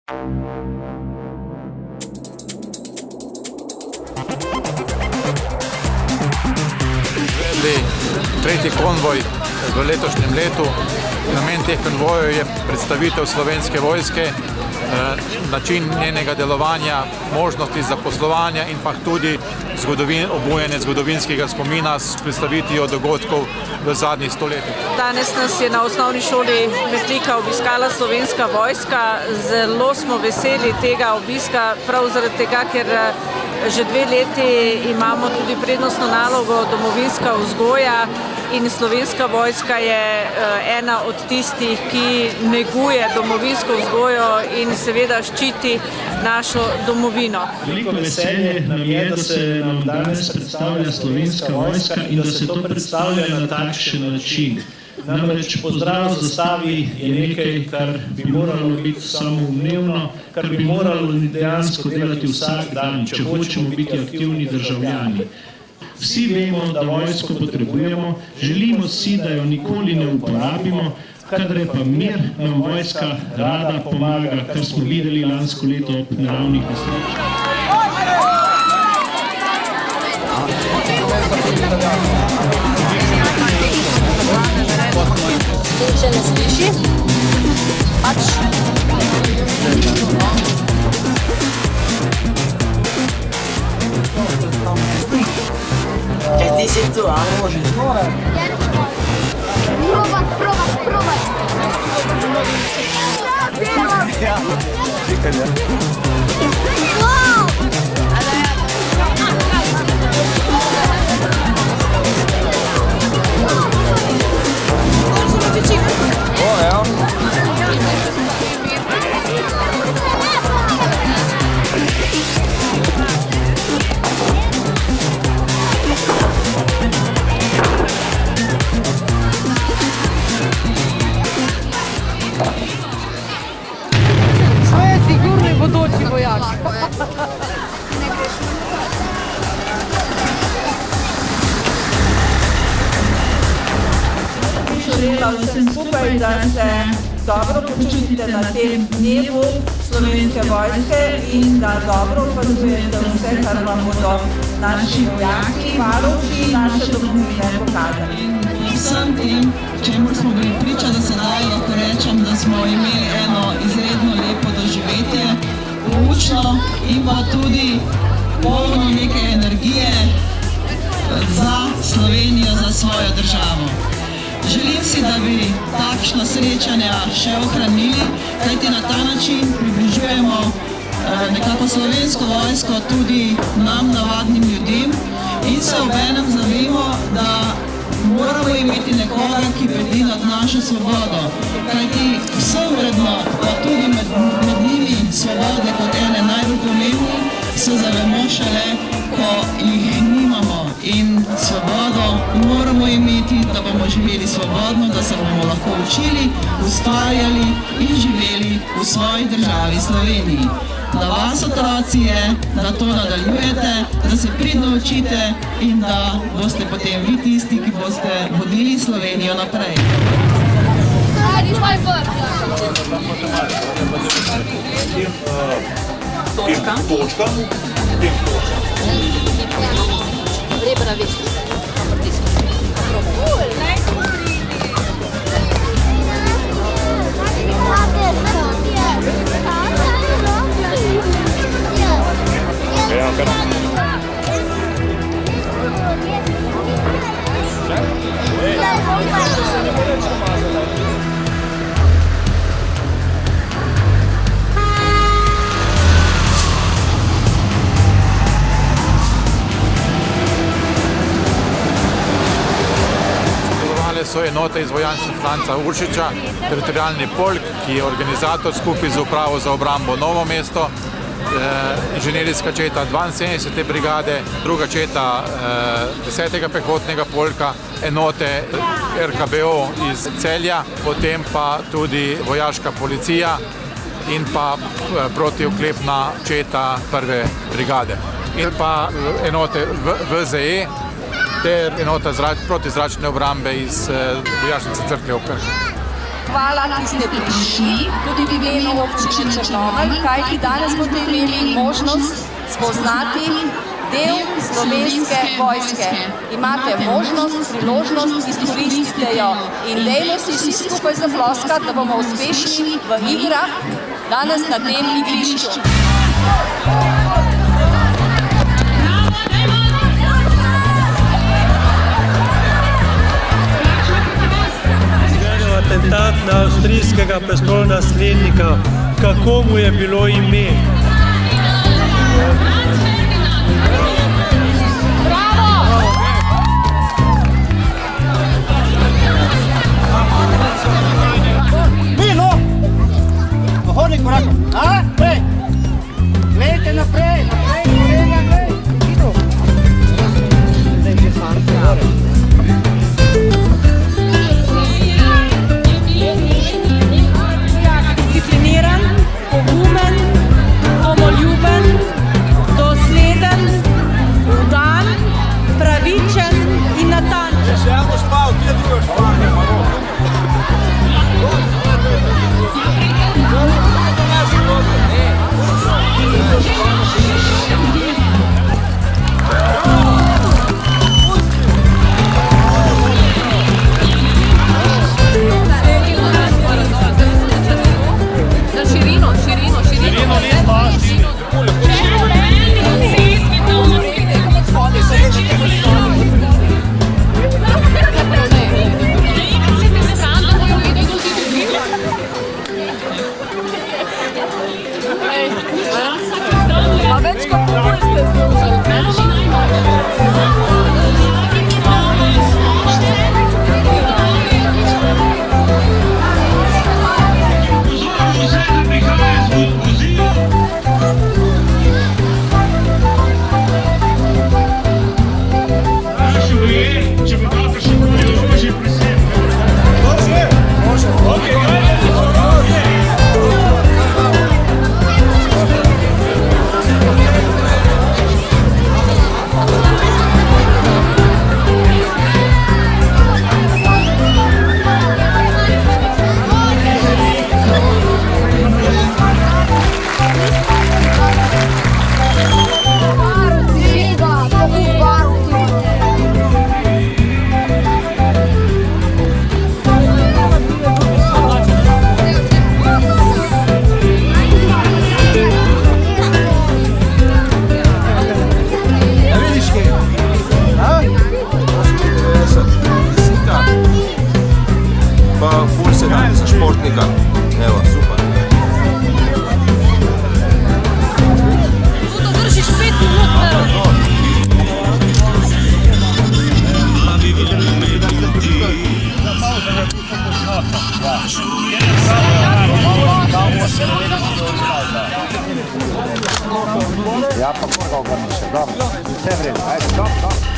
Tretji konvoj v letošnjem letu. Namen teh konvojev je predstavitev Slovenske vojske, način njenega delovanja, možnosti zaposlovanja in pa tudi obujanje zgodovinskega spomina s predstavitvijo dogodkov v zadnjih stoletjih. Danes nas je na osnovni šoli Metlika obiskala Slovenska vojska. Zelo smo veseli tega obiska, prav zaradi tega, ker že 2 leti imamo tudi prednostno nalogo domovinska vzgoja in Slovenska vojska je ena od tistih, ki neguje domovinsko vzgojo in seveda ščiti našo domovino. Veliko veselje nam je, da se nam danes predstavlja Slovenska vojska in da se to predstavlja na takšen način. Namreč pozdrav zastavi je nekaj, kar bi moralo biti samoumevno, kar bi moralo dejansko delati vsak dan, če hočemo biti aktivni državljani. Vsi vemo, da vojsko potrebujemo, želimo si, da jo nikoli ne uporabimo, kadar je pa mir, nam vojska rada pomaga, kar smo videli lansko leto ob naravnih nesrečah. Če ne sliši, pač. Ti si tu, a može? Probaj. Ja, čekaj, ja. Želela vsem skupaj, da se dobro počutite na tem dnevu Slovenske vojske in da dobro opazujete vse, kar vam bodo naši vojaki, varuhi naše domovine pokazali. Vsem tem, čemu smo bili priča do sedaj, lahko rečem, da smo imeli eno izredno lepo doživetje, poučno in pa tudi polno neke energije za Slovenijo, za svojo državo. Želim si, da bi takšna srečanja še ohranili, kajti na ta način približujemo nekako Slovensko vojsko tudi nam, navadnim ljudem, in se obenem zavemo, da moramo imeti nekoga, ki bedi nad našo svobodo, kajti vse vrednot, pa tudi med njimi svobode kot ene najbolj pomembnih, se zavemo šele, ko jih nimamo. In svobodo moramo imeti, da bomo živeli svobodno, da se bomo lahko učili, ustvarjali in živeli v svoji državi Sloveniji. Na vas, otroci, je, da to nadaljujete, da se pridno učite in da boste potem vi tisti, ki boste vodili Slovenijo naprej. Točka. Rebra vesti. So enote iz vojašnice Franca Uršiča, teritorijalni polk, ki je organizator skupaj z upravo za obrambo Novo mesto, inženirska četa 72. brigade, druga četa 10. pehotnega polka, enote RKBO iz Celja, potem pa tudi vojaška policija in pa protioklepna četa 1. brigade. In pa enote VZE ter enota protizračne obrambe iz vojašnice Cerklje ob Kršu. zahvala, ki ste prišli, tudi v imenu občine Črnomelj, kajti danes boste imeli možnost spoznati del Slovenske vojske. Imate možnost, priložnost, izkoristite jo in dajmo si vsi skupaj zaploskati, da bomo uspešni v igrah danes na tem igrišču. Atentat na avstrijskega prestolonaslednika, kako mu je bilo ime? Milo! Hodnik korakov. Prej! Glejte naprej! Naprej! Idu! Zdaj že fanci, gore. Discipliniran, pogumen, domoljuben, dosleden, vdan, pravičen in natančen. Še eno spal, ti je drugo spal. športnika. Evo, super. To držiš 5 minut. Ja pa prvo ga niše. Dobro, vse vreme. Ajde, stop.